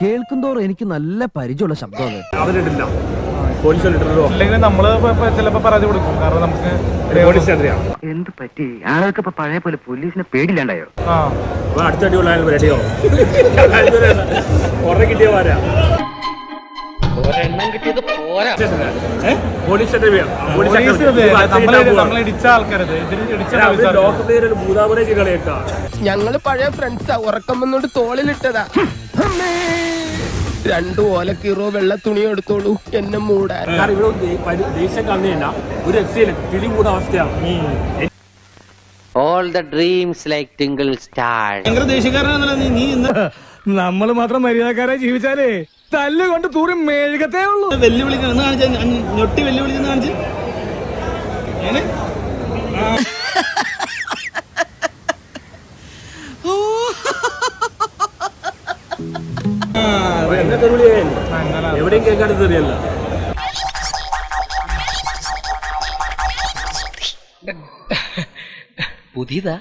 കേൾക്കുന്തോറും എനിക്ക് നല്ല പരിചയമുള്ള ശബ്ദമാണ്. അവരിട്ടില്ല, പോലീസിലിട്ടോ അല്ലെങ്കിൽ നമ്മള് ചിലപ്പോ പരാതി കൊടുക്കും. കാരണം നമുക്ക് എന്ത് പറ്റി? ആൾക്ക് ഇപ്പൊ പഴയ പോലെ പോലീസിനെ പേടില്ലാണ്ടായോ? അടുത്തടിയുള്ള റെഡിയോ കുറെ കിട്ടിയവാരാ ഇടിച്ച ആൾക്കാരത് ഭൂതാപുരേക്ക് കളിയേക്കാം. ഞങ്ങള് പഴയ ഫ്രണ്ട്സാ. ഉറക്കം വന്നോണ്ട് തോളിലിട്ടതാ. രണ്ടു ഓലക്കീറോ വെള്ള തുണി എടുത്തോളൂ എന്നെ മൂടാൻ. ദേശം കണ്ടില്ല, ഒരു രക്ഷയില്ല, കിളി കൂട അവസ്ഥയാണ്. All the dreams like twinkle stars. നമ്മള് മാത്രം മര്യാദക്കാരെ ജീവിച്ചാലേ തല്ലുകൊണ്ട് തൂറി മെഴുകത്തേ ഉള്ളൂ. വെല്ലുവിളിക്കുന്ന ഞൊട്ടി വെല്ലുവിളിക്കുന്ന കാണിച്ച് എവിടെയും കേൾക്കാണ്ട് തെറിയല്ല. പുതിയതാ?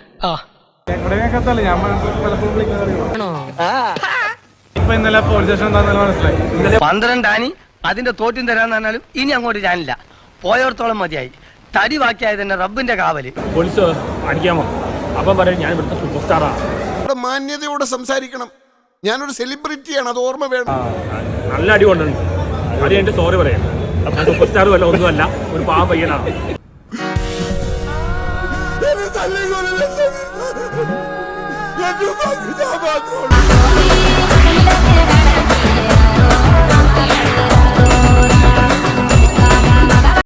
എവിടെയൊക്കെത്തല്ലേ ഞാൻ പലപ്പോഴും വിളിക്കുന്നത്. ഇപ്പൊ ഇന്നലെ പോലീസ് സ്റ്റേഷൻ എന്താണെന്ന് മനസ്സിലായി. 12 ആനി അതിന്റെ തോറ്റും തരാന്ന് പറഞ്ഞാലും ഇനി അങ്ങോട്ട് ഞാനില്ല. പോയോർത്തോളം മതിയായി. തടി ബാക്കിയായത് തന്നെ റബ്ബിന്റെ കാവല്. പോലീസ് അടിക്കാമോ? അപ്പം പറയും ഞാൻ ഇവിടുത്തെ സൂപ്പർ സ്റ്റാറാ. മാന്യതയോടെ സംസാരിക്കണം. ഞാനൊരു സെലിബ്രിറ്റിയാണ്, അത് ഓർമ്മ വേണം. നല്ല അടി കൊണ്ടുണ്ട്. അടി എന്റെ സോറി പറയാം. അപ്പൊ സൂപ്പർ സ്റ്റാറും അല്ല, ഒന്നുമല്ല, ഒരു പാവ പയ്യനാണ്. ഞാൻ